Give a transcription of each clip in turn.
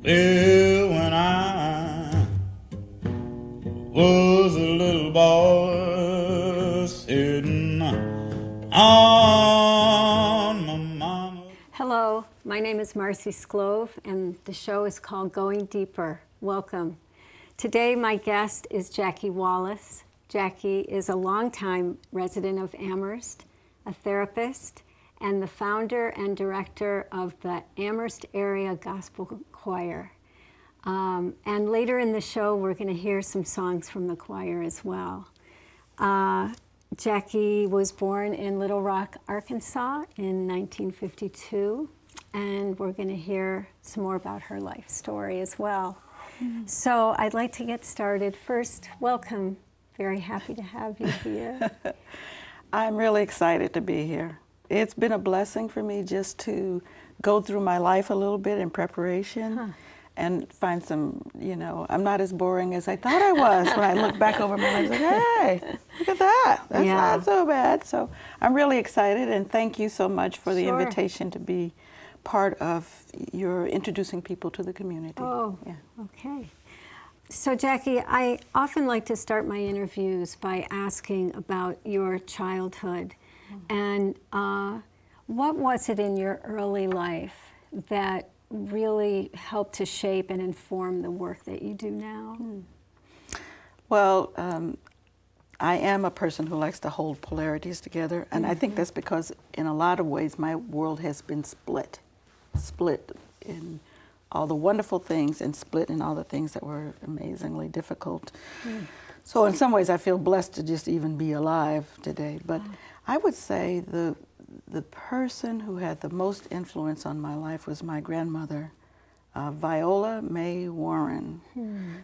Well, when I was a little boy sitting on my mama. Hello, my name is Marcie Sclove, and the show is called Going Deeper. Welcome. Today, my guest is Jackie Wallace. Jackie is a longtime resident of Amherst, a therapist, and the founder and director of the Amherst Area Gospel Choir. And later in the show, we're going to hear some songs from the choir as well. Jackie was born in Little Rock, Arkansas in 1952, and we're going to hear some more about her life story as well. So I'd like to get started. First, welcome. Very happy to have you here. I'm really excited to be here. It's been a blessing for me just to go through my life a little bit in preparation and find some, I'm not as boring as I thought I was when I look back over my life. Like, hey, look at that. That's not so bad. So I'm really excited, and thank you so much for the invitation to be part of your introducing people to the community. Oh, yeah. Okay. So Jackie, I often like to start my interviews by asking about your childhood. And what was it in your early life that really helped to shape and inform the work that you do now? Well, I am a person who likes to hold polarities together, and I think that's because in a lot of ways my world has been split in all the wonderful things and split in all the things that were amazingly difficult. So in some ways I feel blessed to just even be alive today. But I would say the person who had the most influence on my life was my grandmother, Viola Mae Warren.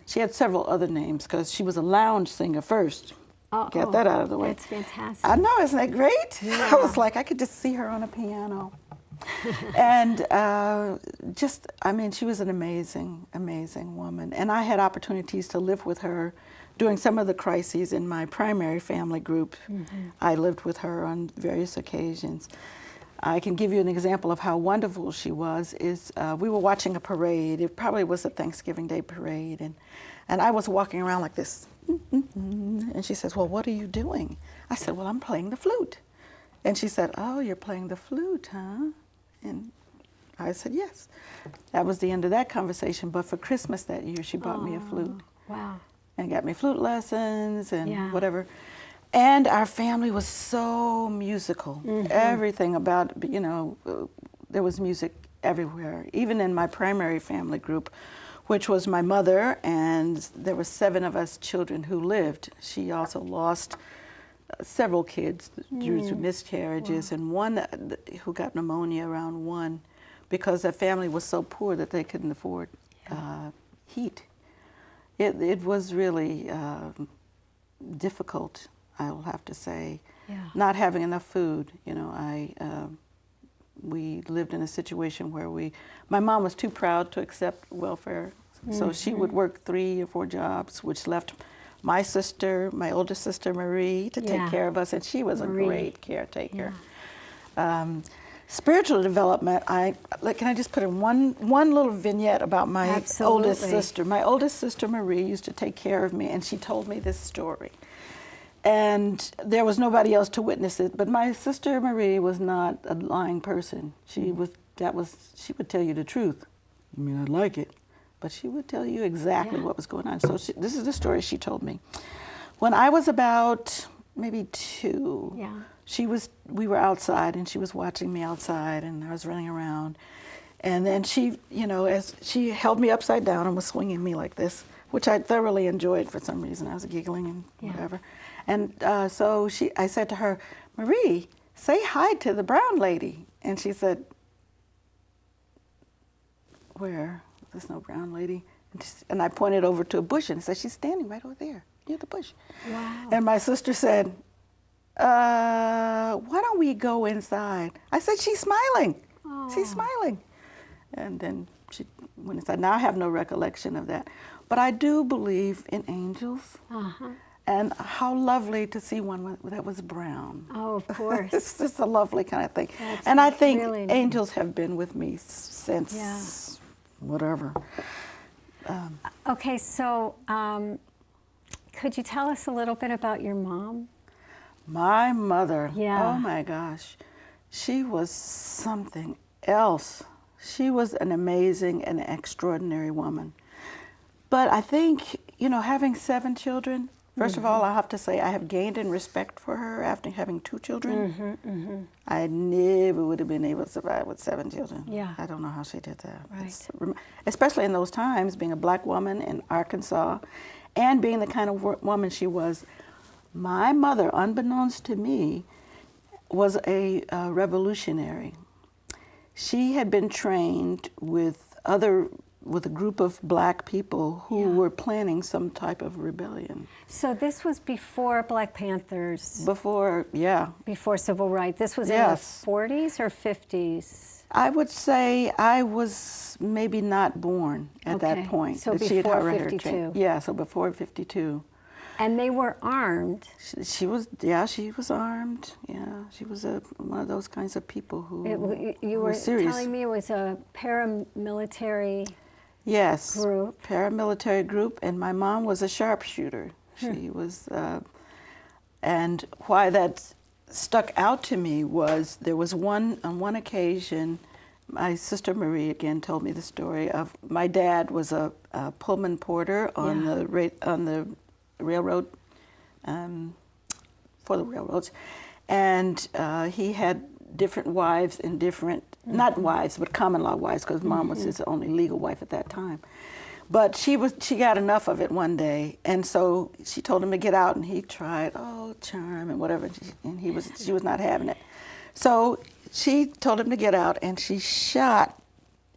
She had several other names because she was a lounge singer first. Get that out of the way. That's fantastic. I know, isn't that great? Yeah. I was like, I could just see her on a piano. And she was an amazing, amazing woman. And I had opportunities to live with her during some of the crises in my primary family group. I lived with her on various occasions. I can give you an example of how wonderful she was. We were watching a parade. It probably was a Thanksgiving Day parade. And I was walking around like this. And she says, well, what are you doing? I said, well, I'm playing the flute. And she said, oh, you're playing the flute, huh? And I said, yes. That was the end of that conversation. But for Christmas that year, she bought me a flute. Wow. And got me flute lessons and whatever. And our family was so musical. Everything about, there was music everywhere. Even in my primary family group, which was my mother, and there were 7 of us children who lived. She also lost several kids due to miscarriages, and one who got pneumonia around 1 because their family was so poor that they couldn't afford heat. It was really difficult, I will have to say, not having enough food. We lived in a situation where my mom was too proud to accept welfare, so she would work 3 or 4 jobs, which left my sister, my oldest sister Marie, to take care of us, and she was a great caretaker. Spiritual development, can I just put in one little vignette about my oldest sister? My oldest sister Marie used to take care of me, and she told me this story. And there was nobody else to witness it, but my sister Marie was not a lying person. She would tell you the truth. I mean, I'd like it. But she would tell you exactly what was going on. So this is the story she told me. When I was about maybe 2, we were outside, and she was watching me outside, and I was running around. And then she, as she held me upside down and was swinging me like this, which I thoroughly enjoyed for some reason. I was giggling and whatever. And so I said to her, Marie, say hi to the brown lady. And she said, where? There's no brown lady. And I pointed over to a bush and said, she's standing right over there near the bush. Wow. And my sister said, why don't we go inside? I said, she's smiling. She's smiling. And then she went inside. Now I have no recollection of that. But I do believe in angels. And how lovely to see one that was brown. Oh, of course. It's just a lovely kind of thing. That's and I think really angels have been with me since whatever. Okay, so could you tell us a little bit about your mom? My mother, Yeah. oh my gosh, she was something else. She was an amazing and extraordinary woman. But I think, you know, having 7 children, first of all, I have to say I have gained in respect for her after having 2 children. I never would have been able to survive with 7 children. Yeah. I don't know how she did that. Right. Especially in those times, being a black woman in Arkansas and being the kind of woman she was. My mother, unbeknownst to me, was a revolutionary. She had been trained with a group of black people who were planning some type of rebellion. So this was before Black Panthers? Before, yeah. Before civil rights. This was in the 40s or 50s? I would say I was maybe not born at that point. So she had before already 52. Yeah, so before 52. And they were armed? She was armed. Yeah, she was one of those kinds of people who You were serious. telling me it was a paramilitary group. Paramilitary group, and my mom was a sharpshooter. She was, and why that stuck out to me was there was on one occasion, my sister Marie again told me the story of my dad was a Pullman porter on the railroad, for the railroads, and he had different wives and different, not wives, but common law wives, because Mom was his only legal wife at that time. But she got enough of it one day, and so she told him to get out, and he tried, charm and whatever, and she was not having it. So she told him to get out, and she shot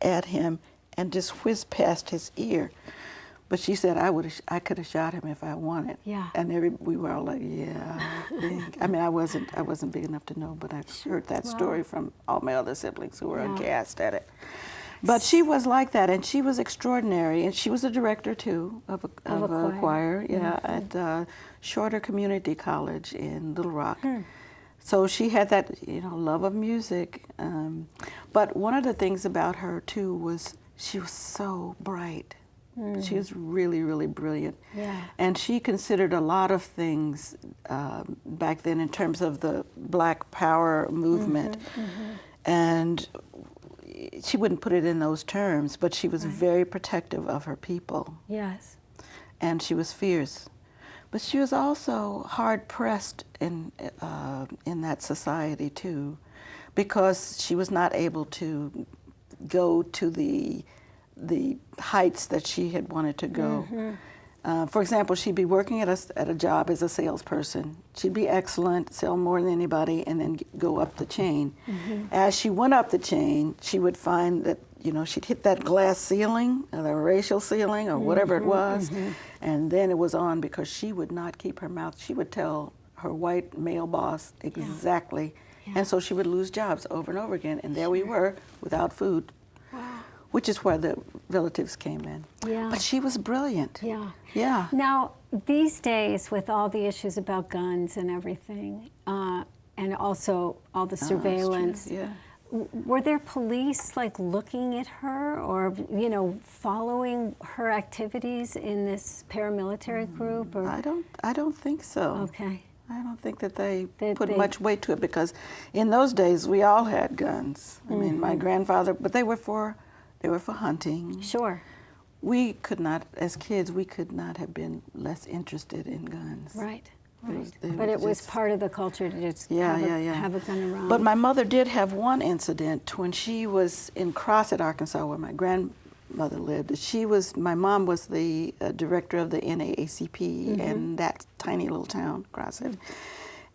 at him and just whizzed past his ear. But she said, I could have shot him if I wanted. Yeah. And we were all like, yeah. I mean, I wasn't big enough to know, but I heard that story from all my other siblings who were aghast at it. But she was like that, and she was extraordinary, and she was a director too of a choir, at Shorter Community College in Little Rock. So she had that, love of music. But one of the things about her too was she was so bright. She was really, really brilliant. Yeah. And she considered a lot of things back then in terms of the Black Power movement. And she wouldn't put it in those terms, but she was very protective of her people. Yes. And she was fierce. But she was also hard-pressed in that society, too, because she was not able to go to the heights that she had wanted to go. For example, she'd be working at a job as a salesperson. She'd be excellent, sell more than anybody, and then go up the chain. As she went up the chain, she would find that, she'd hit that glass ceiling, or the racial ceiling, or whatever it was, and then it was on because she would not keep her mouth. She would tell her white male boss exactly, and so she would lose jobs over and over again, and there we were without food. Wow. Which is where the relatives came in. Yeah. But she was brilliant. Yeah. Yeah. Now, these days, with all the issues about guns and everything, and also all the surveillance, were there police looking at her or following her activities in this paramilitary group? Or? I don't think so. Okay. I don't think that they put much weight to it because in those days we all had guns. I mean, my grandfather, but they were for hunting. Sure. We could not, as kids, we could not have been less interested in guns. Right. But it was part of the culture to just have a gun around. But my mother did have one incident when she was in Crossett, Arkansas, where my grandmother lived. My mom was the director of the NAACP in that tiny little town, Crossett.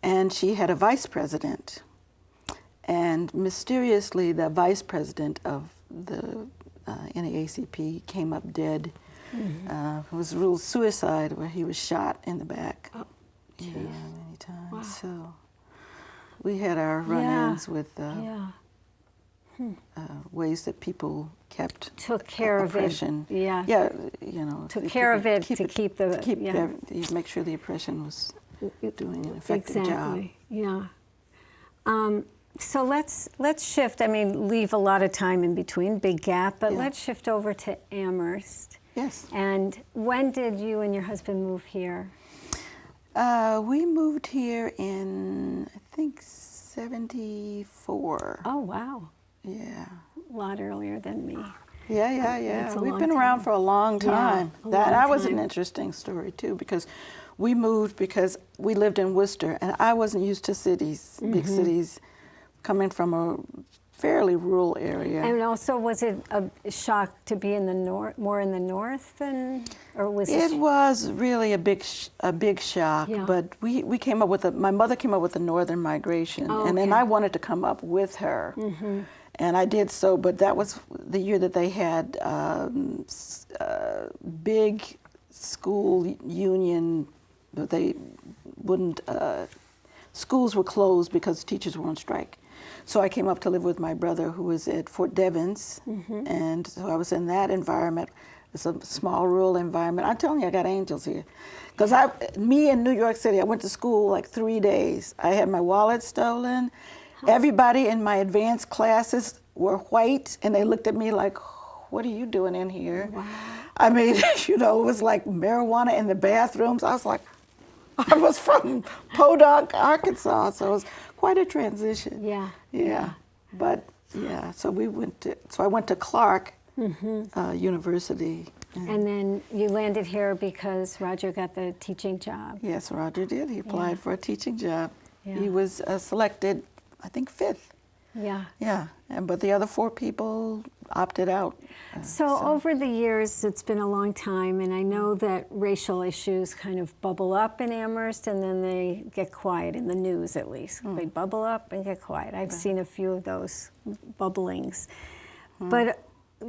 And she had a vice president. And mysteriously, the vice president of the NAACP came up dead. It was ruled suicide where he was shot in the back. Oh, many times. Wow. So we had our run-ins with ways that people took care oppression. Of it. Yeah. Yeah, took care of it to keep make sure the oppression was doing an effective job. Yeah. So let's shift. I mean, leave a lot of time in between, big gap, but let's shift over to Amherst. Yes. And when did you and your husband move here? We moved here in, I think, 74. Oh, wow. Yeah. A lot earlier than me. Yeah. We've been around for a long time. That was an interesting story, too, because we moved because we lived in Worcester, and I wasn't used to cities, big cities, coming from a fairly rural area. And also, was it a shock to be in the north, more in the north than, or was it? It was really a big shock, but we came up with my mother came up with the northern migration, and then I wanted to come up with her. And I did so, but that was the year that they had big school union, but they wouldn't, schools were closed because teachers were on strike. So I came up to live with my brother who was at Fort Devens, and so I was in that environment. It's a small rural environment. I'm telling you, I got angels here. Because me in New York City, I went to school like 3 days. I had my wallet stolen. Everybody in my advanced classes were white, and they looked at me like, what are you doing in here? Wow. I mean, it was like marijuana in the bathrooms. I was like, I was from Podunk, Arkansas, so it was quite a transition. Yeah. But so I went to Clark University. And then you landed here because Roger got the teaching job. Yes, Roger did. He applied for a teaching job. He was selected, I think, 5th. But the other 4 people opted out. So over the years, it's been a long time, and I know that racial issues kind of bubble up in Amherst, and then they get quiet in the news, at least. They bubble up and get quiet. I've seen a few of those bubblings. But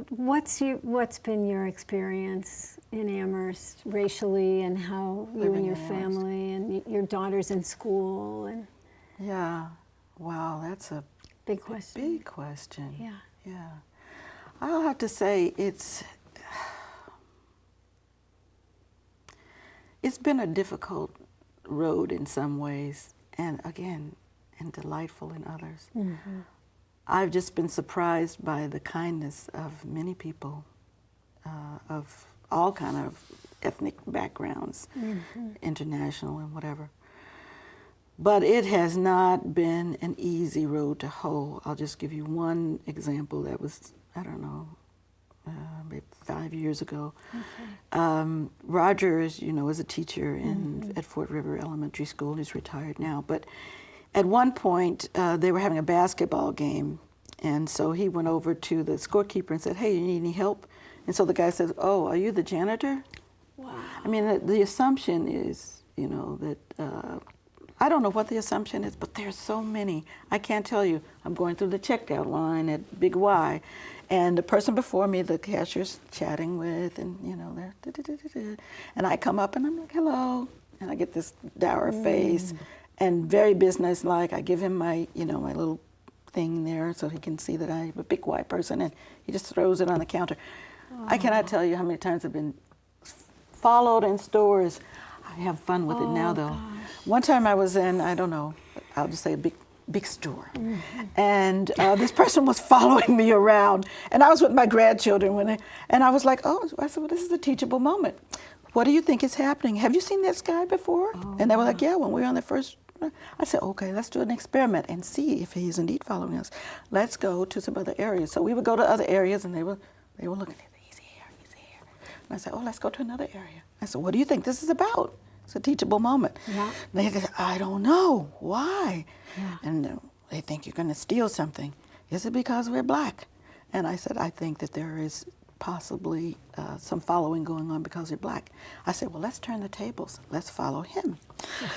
what's been your experience in Amherst racially, and how you and your family and your daughter's in school? And wow, that's a big question. Big question. Yeah. I'll have to say it's been a difficult road in some ways, and again, and delightful in others. I've just been surprised by the kindness of many people of all kind of ethnic backgrounds, international and whatever. But it has not been an easy road to hoe. I'll just give you one example that was, I don't know, maybe 5 years ago. Roger, as you know, is a teacher at Fort River Elementary School. He's retired now. But at one point, they were having a basketball game. And so he went over to the scorekeeper and said, hey, you need any help? And so the guy says, oh, are you the janitor? Wow. I mean, the assumption is, that I don't know what the assumption is, but there's so many. I can't tell you. I'm going through the checkout line at Big Y, and the person before me, the cashier's chatting with, and they're, and I come up and I'm like, hello, and I get this dour face, and very businesslike. I give him my, my little thing there so he can see that I'm a Big Y person, and he just throws it on the counter. I cannot tell you how many times I've been followed in stores. I have fun with it now, though. Gosh. One time I was in, I don't know, I'll just say a big store, and this person was following me around, and I was with my grandchildren and I was like, I said, well, this is a teachable moment. What do you think is happening? Have you seen this guy before? And they were like, yeah, when we were on the first. I said, okay, let's do an experiment and see if he's indeed following us. Let's go to some other areas. So we would go to other areas, and they were looking at me. He's here. And I said, let's go to another area. I said, what do you think this is about? It's a teachable moment. Yeah. They said, I don't know. Why? Yeah. And they think you're going to steal something. Is it because we're black? And I said, I think that there is possibly some following going on because you're black. I said, well, let's turn the tables. Let's follow him.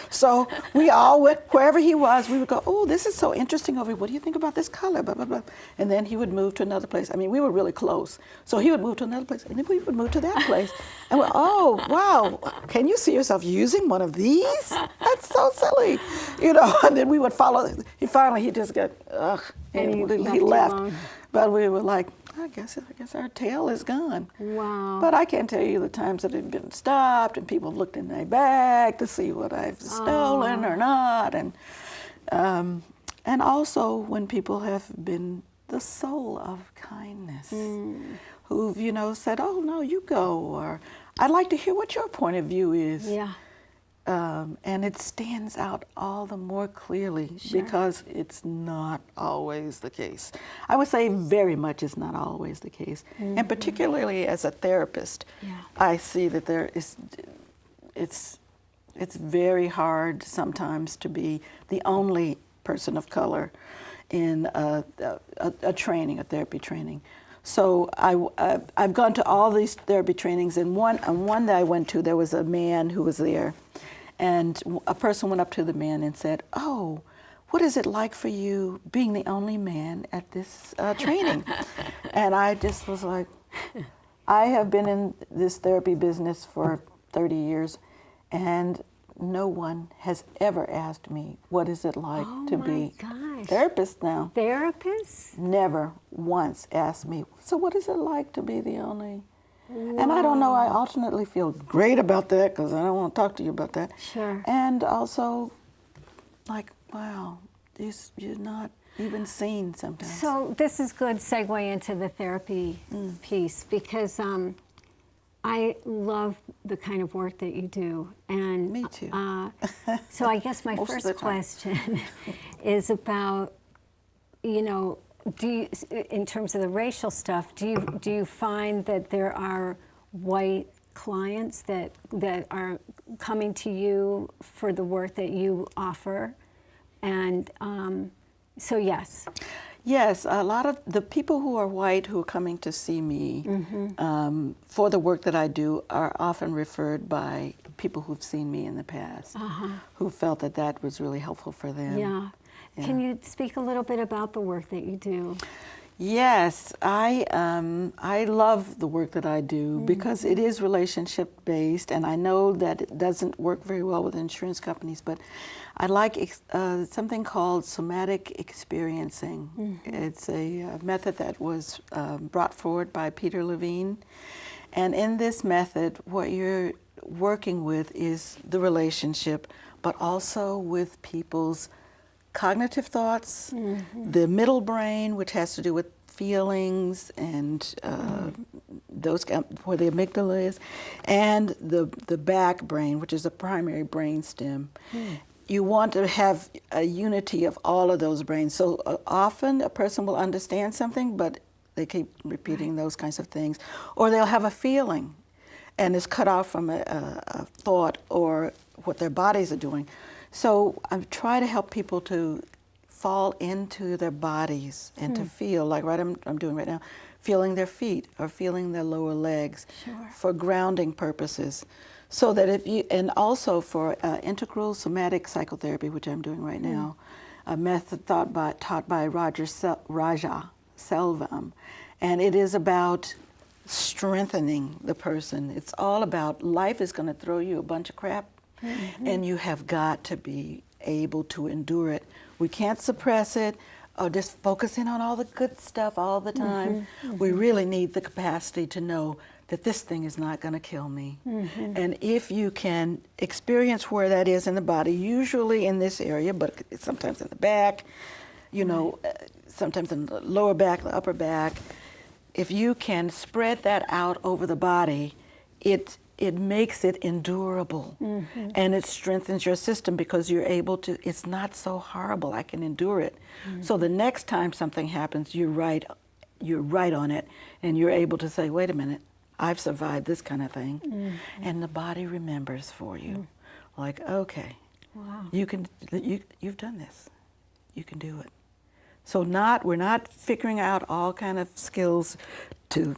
So we all went, wherever he was, we would go, oh, this is so interesting over here. What do you think about this color? Blah, blah, blah. And then he would move to another place. I mean, we were really close. So he would move to another place, and then we would move to that place. And we're, oh, wow, can you see yourself using one of these? That's so silly. And then we would follow. He just got, and he left. But we were like, I guess our tail is gone. Wow. But I can't tell you the times that it had been stopped and people have looked in my bag to see what I've stolen or not. And And also when people have been the soul of kindness, who've, you know, said, oh, no, you go, or I'd like to hear what your point of view is. Yeah. And it stands out all the more clearly because it's not always the case. I would say very much is not always the case. And particularly as a therapist, I see that it's very hard sometimes to be the only person of color in a training, a therapy training. So I've gone to all these therapy trainings, and one that I went to, there was a man who was there, and a person went up to the man and said, oh, what is it like for you being the only man at this training? And I just was like, I have been in this therapy business for 30 years, and no one has ever asked me, what is it like to be a therapist now? Therapists? Never once asked me, so what is it like to be the only? Wow. And I don't know, I alternately feel great about that because I don't want to talk to you about that. Sure. And also, like, wow, you're not even seen sometimes. So this is good segue into the therapy piece, because I love the kind of work that you do. And me too. So I guess my first question is about, you know, in terms of the racial stuff, do you find that there are white clients that are coming to you for the work that you offer? And so yes. Yes, a lot of the people who are white who are coming to see me for the work that I do are often referred by people who've seen me in the past, who felt that that was really helpful for them. Yeah. Can you speak a little bit about the work that you do? Yes, I love the work that I do because it is relationship based, and I know that it doesn't work very well with insurance companies, but I like something called somatic experiencing. It's a method that was brought forward by Peter Levine, and in this method, what you're working with is the relationship, but also with people's cognitive thoughts, the middle brain, which has to do with feelings and those where the amygdala is, and the back brain, which is the primary brain stem. You want to have a unity of all of those brains. So often a person will understand something, but they keep repeating those kinds of things, or they'll have a feeling, and it's cut off from a thought or what their bodies are doing. So I try to help people to fall into their bodies and to feel, like I'm doing right now, feeling their feet or feeling their lower legs for grounding purposes. So that if you, and also for integral somatic psychotherapy, which I'm doing right now, a method taught by Raja Selvam, and it is about strengthening the person. It's all about life is going to throw you a bunch of crap, and you have got to be able to endure it. We can't suppress it or just focus in on all the good stuff all the time. We really need the capacity to know that this thing is not going to kill me. And if you can experience where that is in the body, usually in this area, but sometimes in the back, you know, sometimes in the lower back, the upper back, if you can spread that out over the body, it makes it endurable, and it strengthens your system because you're able to, it's not so horrible, I can endure it. So the next time something happens, you're right on it, and you're able to say, wait a minute, I've survived this kind of thing, and the body remembers for you. Like, okay, you've done this, you can do it. So we're not figuring out all kind of skills to,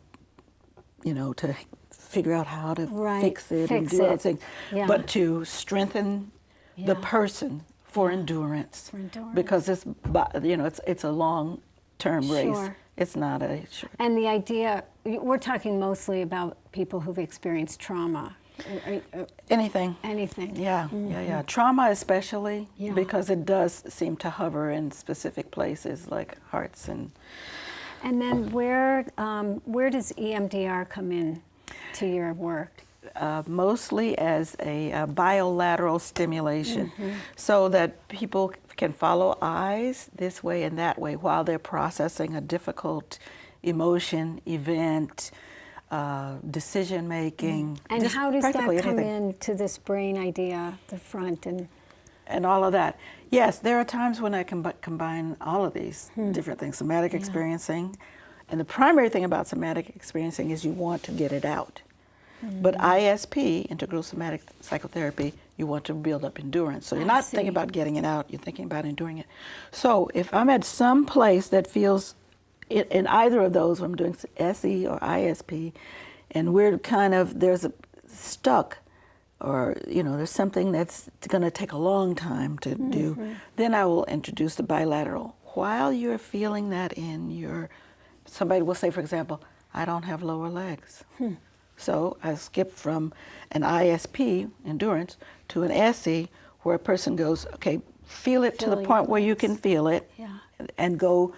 to figure out how to fix it and do other things, but to strengthen the person for endurance. Because it's, it's a long-term race. It's not a short. And the idea, we're talking mostly about people who've experienced trauma. Anything. Anything. Yeah. Trauma especially, because it does seem to hover in specific places like hearts and. And then where does EMDR come in to your work? mostly as a bilateral stimulation, so that people can follow eyes this way and that way while they're processing a difficult emotion, event, decision making. And how does that come anything. into this brain idea, the front and all of that? Yes, there are times when I can combine all of these different things. Somatic experiencing, and the primary thing about somatic experiencing is you want to get it out. But ISP, integral somatic psychotherapy, you want to build up endurance. So you're not thinking about getting it out, you're thinking about enduring it. So if I'm at some place that feels, in either of those, when I'm doing SE or ISP, and we're kind of, there's a stuck, or there's something that's going to take a long time to do, then I will introduce the bilateral. While you're feeling that in your, somebody will say, for example, I don't have lower legs. So I skip from an ISP, endurance, to an SE, where a person goes, okay, feel it to the point where you can feel it, and go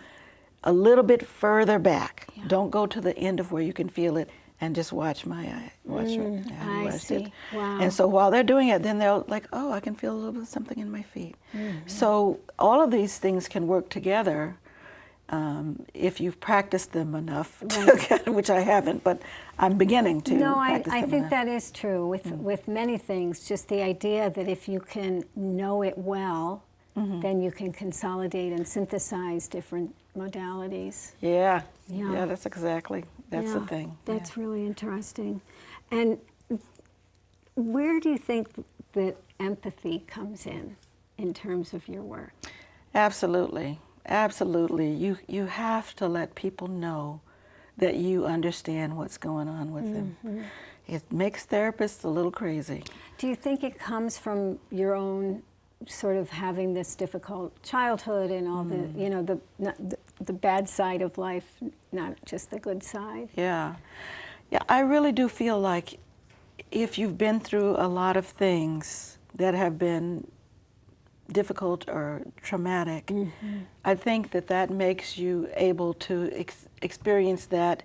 a little bit further back. Don't go to the end of where you can feel it, and just watch my eye. I see. Wow. And so while they're doing it, then they'll like, oh, I can feel a little bit of something in my feet. So all of these things can work together if you've practiced them enough, which I haven't, but I'm beginning to practice them I think enough. that is true with many things, just the idea that if you can know it well, then you can consolidate and synthesize different modalities. Yeah, that's exactly, that's the thing. That's really interesting. And where do you think that empathy comes in terms of your work? Absolutely. Absolutely. You have to let people know that you understand what's going on with them. It makes therapists a little crazy. Do you think it comes from your own sort of having this difficult childhood and all the bad side of life, not just the good side? Yeah, I really do feel like if you've been through a lot of things that have been difficult or traumatic, I think that makes you able to experience that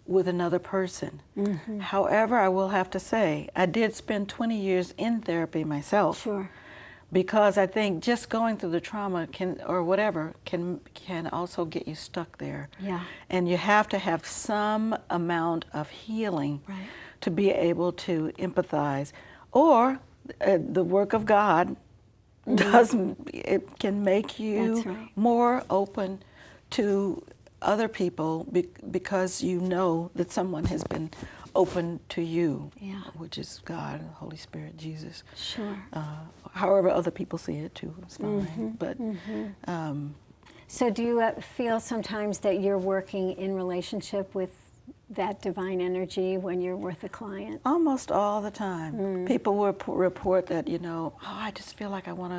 with another person. However, I will have to say, I did spend 20 years in therapy myself. Sure. Because I think just going through the trauma can also get you stuck there. Yeah. And you have to have some amount of healing to be able to empathize. Or the work of God it can make you more open to other people because you know that someone has been open to you, which is God, Holy Spirit, Jesus. Sure. However other people see it too, it's fine. But so do you feel sometimes that you're working in relationship with that divine energy when you're with a client? Almost all the time. People will report that, oh, I just feel like I want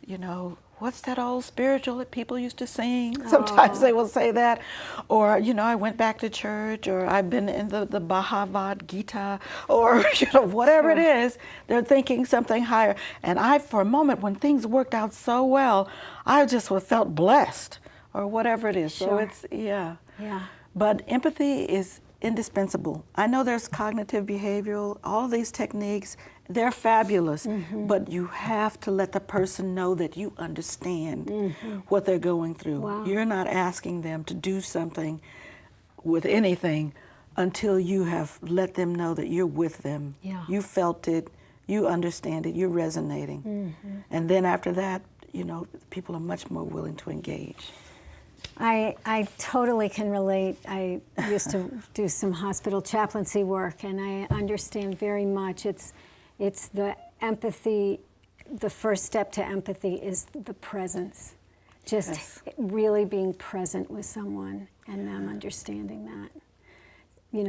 to, what's that old spiritual that people used to sing? Sometimes they will say that. Or, I went back to church, or I've been in the Bhagavad Gita, or, whatever it is, they're thinking something higher. And for a moment, when things worked out so well, I just felt blessed, or whatever it is. So it's, But empathy is indispensable. I know there's cognitive behavioral, all these techniques, they're fabulous, but you have to let the person know that you understand what they're going through. Wow. You're not asking them to do something with anything until you have let them know that you're with them. Yeah. You felt it, you understand it, you're resonating. And then after that, people are much more willing to engage. I totally can relate. I used to do some hospital chaplaincy work, and I understand very much. It's the empathy. The first step to empathy is the presence. Just really being present with someone and them understanding that.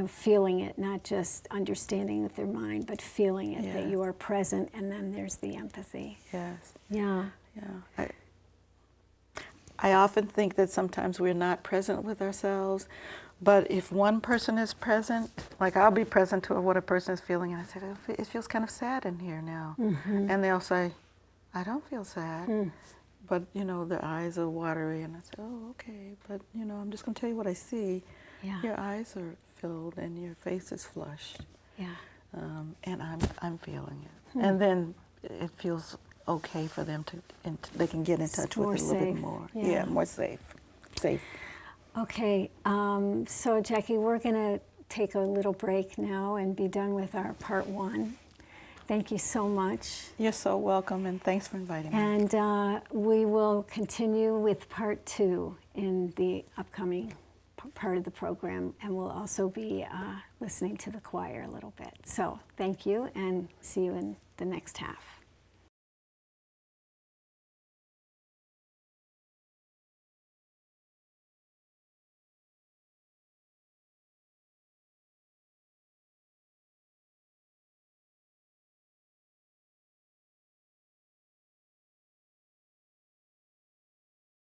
Feeling it, not just understanding with their mind, but feeling it, that you are present, and then there's the empathy. Yes. Yeah. Yeah. I often think that sometimes we're not present with ourselves, but if one person is present, like I'll be present to what a person is feeling, and I say, it feels kind of sad in here now. And they'll say, I don't feel sad. But, their eyes are watery, and I say, oh, okay, but, I'm just going to tell you what I see. Yeah. Your eyes are filled and your face is flushed. Yeah. and I'm feeling it. And then it feels okay for them to, and they can get in touch with it a little bit more. Yeah, more safe. Okay, so Jackie, we're going to take a little break now and be done with our part 1. Thank you so much. You're so welcome, and thanks for inviting me. And we will continue with part 2 in the upcoming part of the program, and we'll also be listening to the choir a little bit. So thank you, and see you in the next half.